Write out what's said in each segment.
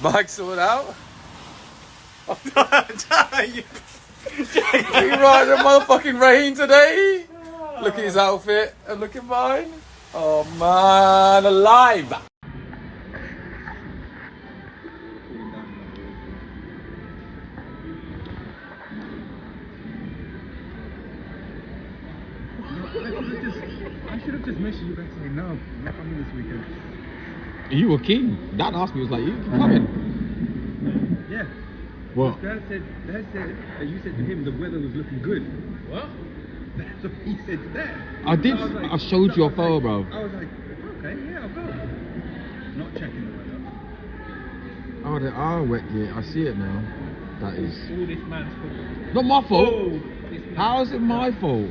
Bike sorted out. You You riding the motherfucking rain today? Look at his outfit and look at mine. Oh man, alive! I should have just messaged you back saying no, I'm not coming this weekend. You were keen. Dad asked me, he was like, you coming? Yeah. What? Dad said you said to him the weather was looking good. What? That's what he said to Dad. I did. was like, I showed you a I was photo, like- bro. I was like, okay, yeah, I'll go. Not checking the weather. Oh, they are wet. Yeah, I see it now. That is All this man's fault. not my fault. Oh, this man. How is it my fault?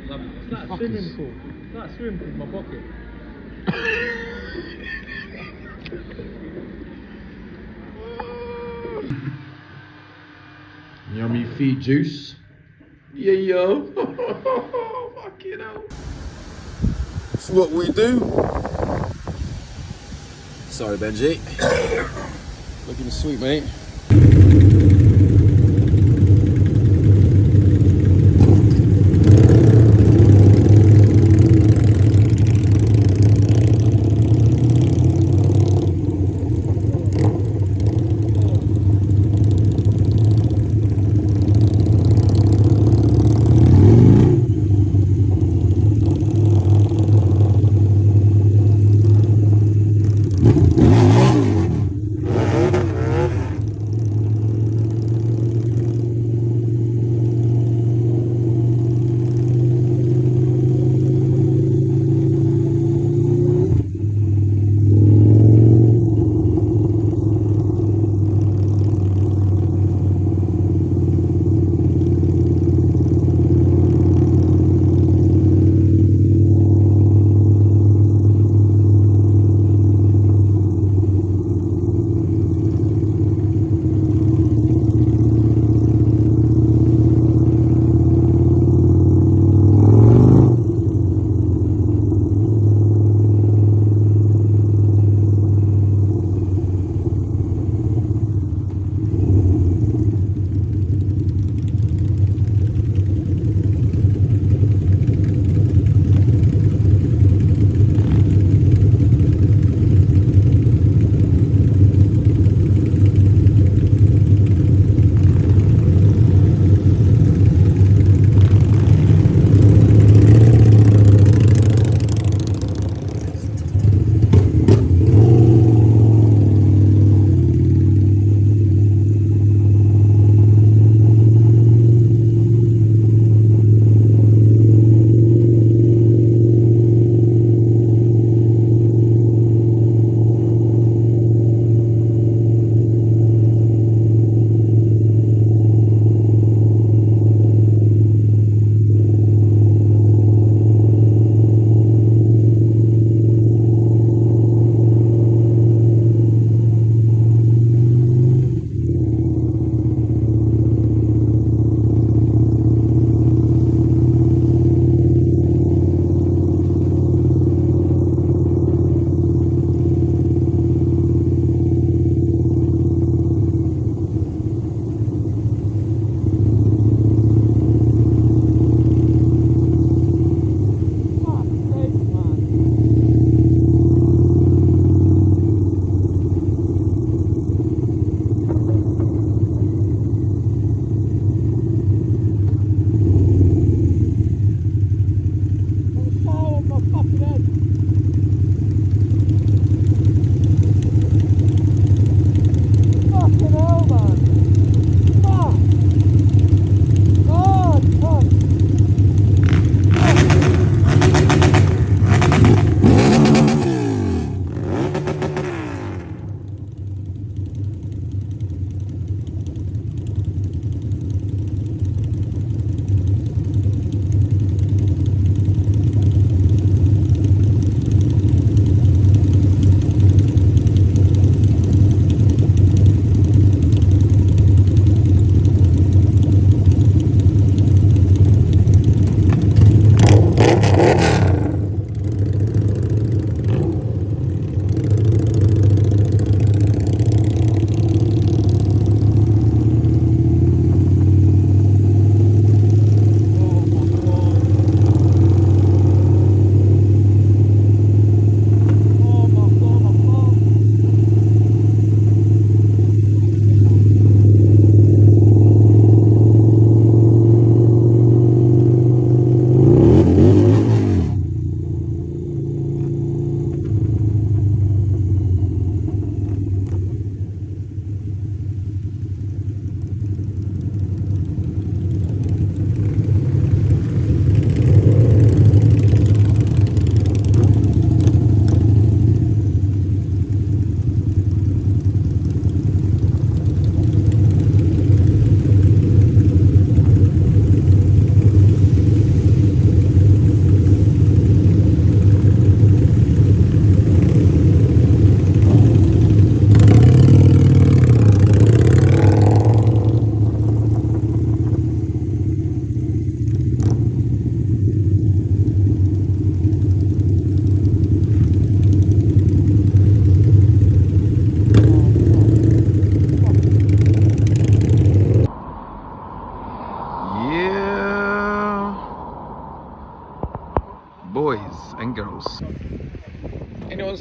Love it. It's like a Fuckers. swimming pool. It's like a swimming pool in my pocket. Yummy feed juice. Yeah, yo. Fucking hell. That's what we do. Sorry, Benji. Looking sweet, mate.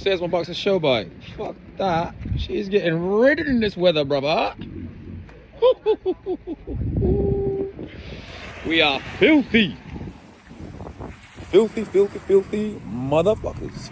says my bike's a show bike. Fuck that. She's getting ridden in this weather, brother. We are filthy. Filthy, filthy, filthy motherfuckers.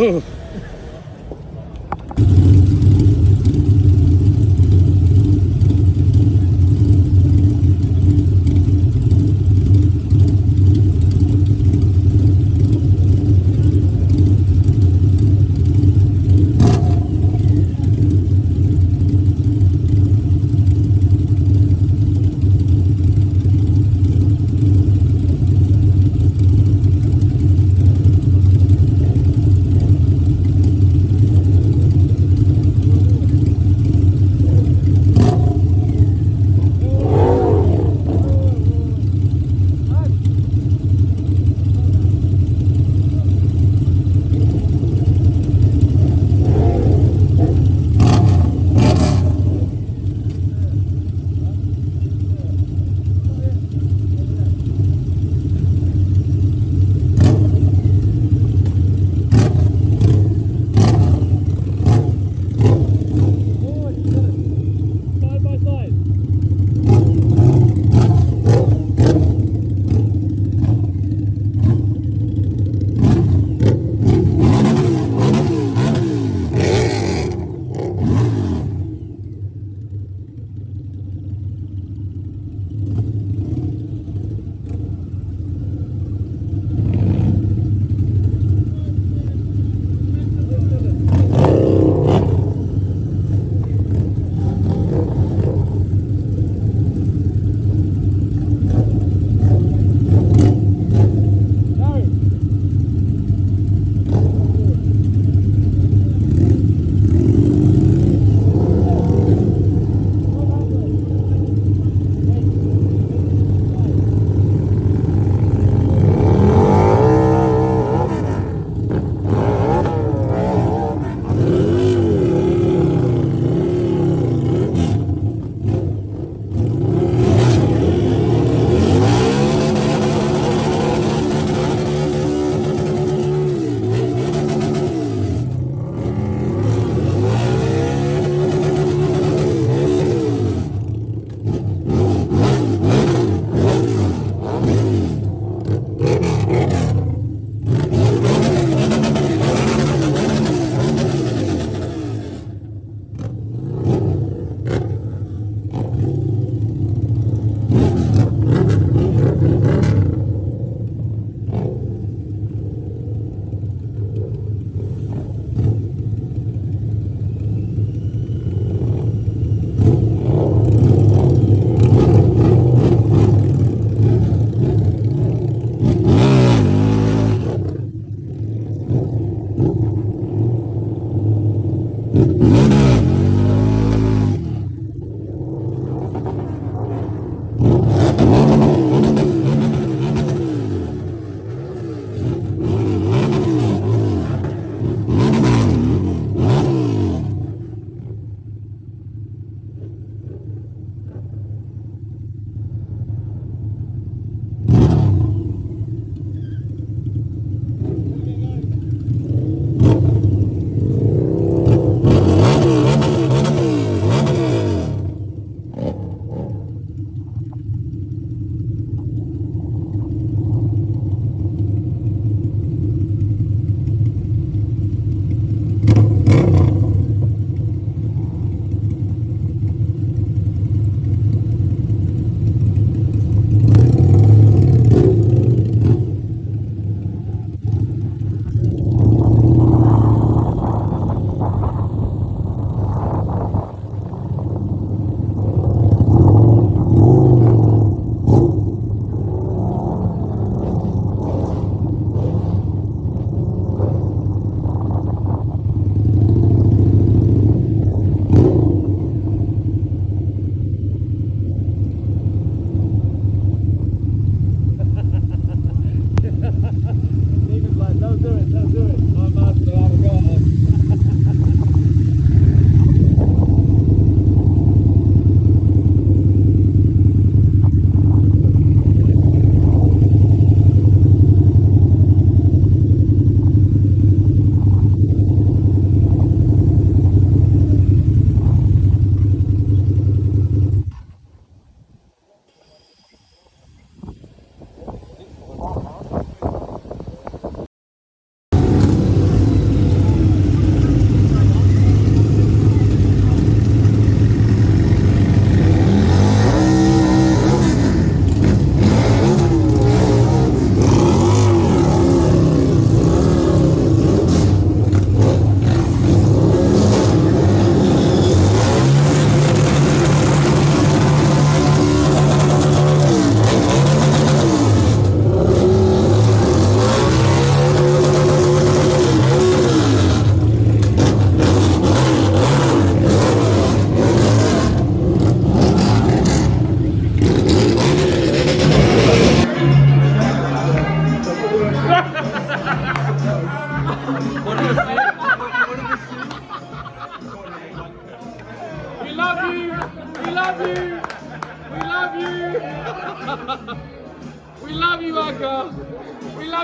Oh.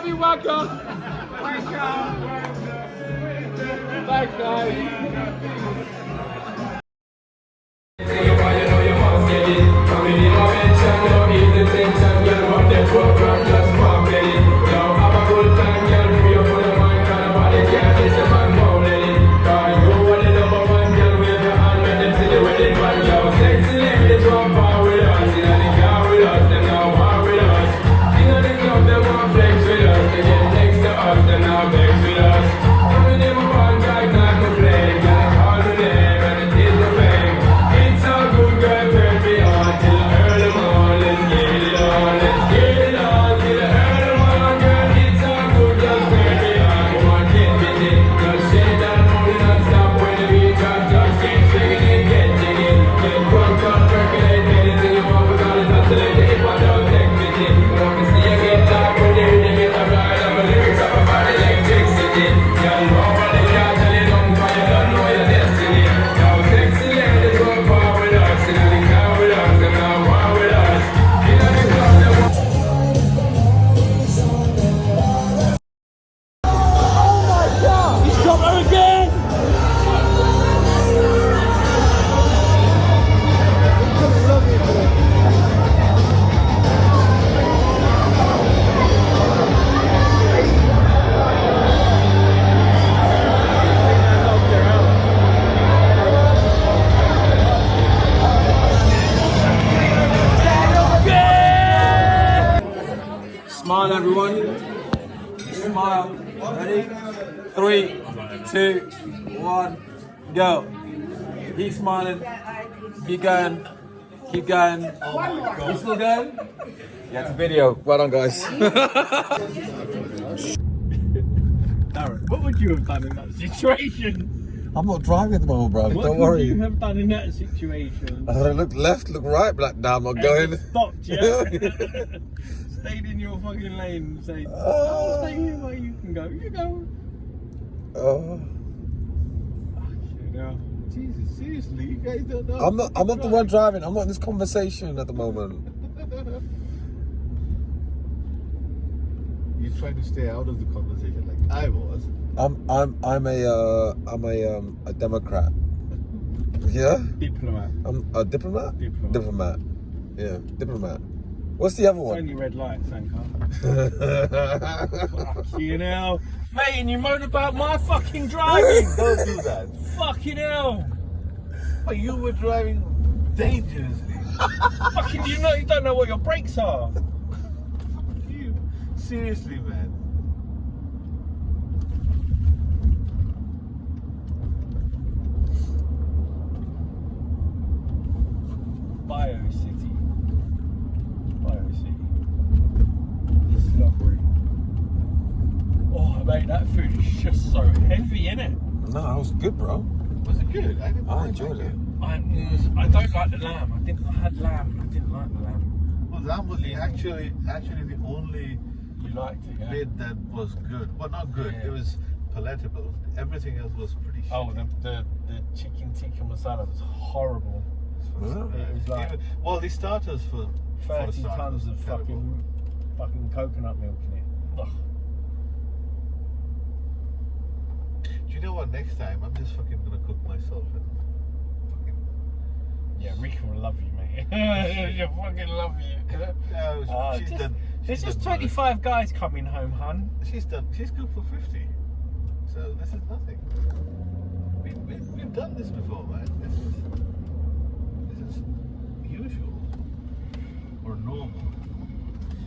Love you, Waka. Thanks, guys. Smile, everyone. Smile. Ready? 3, 2, 1, go. Keep smiling. Keep going. Keep going. You still going? Yeah, it's a video. Well done, guys. Darren, what would you have done in that situation? I'm not driving at the moment, bro. What Don't would worry. you have done in that situation? I look left, look right, but nah, I'm not going. Stopped, yeah. Stayed in your fucking lane and said, "I'll stay here where you can go. You go." Oh. You know, Jesus, seriously, you guys don't know. I'm not the one driving. I'm not in this conversation at the moment. You trying to stay out of the conversation like I was. I'm a Democrat. Yeah? Diplomat. I'm a diplomat? Diplomat. Diplomat. Yeah, diplomat. What's the other It's one? only red lights, Sanka. Fuck you know. Mate, and you moan about my fucking driving. Don't do that. Fucking hell. But you were driving dangerously. Fucking, you don't know what your brakes are. You seriously, man. Bio City. Bio City. Slobbery. Oh, mate, that food is just so heavy, innit? No, that was good, bro. Was it good? I enjoyed it. I don't like the lamb. I had lamb. I didn't like the lamb. Well, that was actually the only You liked it, yeah? bit that was good. Well, not good. Yeah. It was palatable. Everything else was pretty shit. Oh, the chicken tikka masala was horrible. Was it? It was like Well, the starters for 30 starters tons was of terrible. fucking coconut milk in it. Ugh. Do you know what? Next time, I'm just fucking gonna cook myself and fucking. Yeah, Rika will love you, mate. She'll fucking love you. No, she's done. There's she's just done 25 guys coming home, hun. She's done. She's good for 50. So this is nothing. We've done this before, man. This is usual or normal.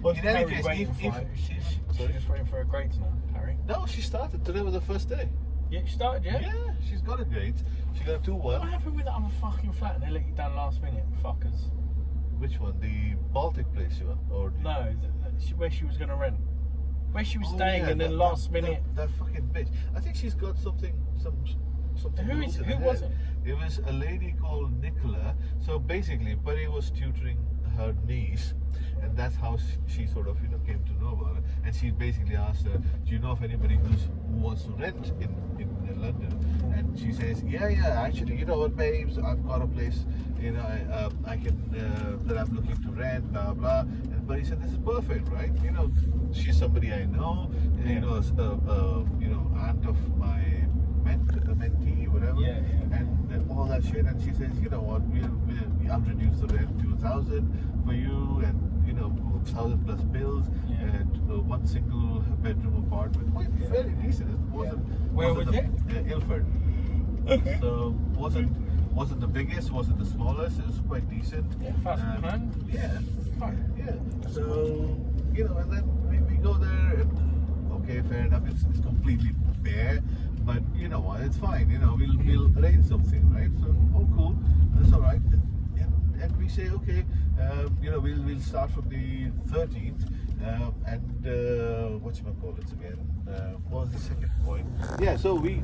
What's In any Harry case, waiting if for? she's She's just waiting for her grades now, Harry. no, she started. Today was the first day. Yeah, she started, yeah? Yeah, she's got a grade. She got a What 2-1. happened with that other fucking flat and they let you down last minute? Fuckers. Which one? The Baltic place you want, or the... No, where she was going to rent. Where she was Oh, staying yeah, and then that- last that- minute. That fucking bitch. I think she's got something. Who rules in who her was head. it? It was a lady called Nicola. So basically, Buddy was tutoring her niece, and that's how she sort of came to know about it. And she basically asked her, "Do you know of anybody who wants to rent in London?" And she says, "Yeah, actually, you know what, babes, I've got a place, I can that I'm looking to rent, blah blah." And but he said, this is perfect, right? You know, she's somebody I know, you know, aunt of my mentee, whatever, and all that shit. And she says, you know what, I'll reduce the rent to 1,000 for you, and you know, 1,000 plus bills, and one single bedroom apartment. Quite very decent. It wasn't. Where was it? Ilford. So wasn't the biggest, wasn't the smallest. It was quite decent. Yeah, fast man. Yeah. Fine. Yeah. So you know, and then we go there. And, okay, fair enough. It's completely bare, but you know what? It's fine. You know, we'll arrange something, right? So cool. That's all right. And we say, okay, you know, we'll start from the 13th, and whatchamacallits again? What was the second point? Yeah. So we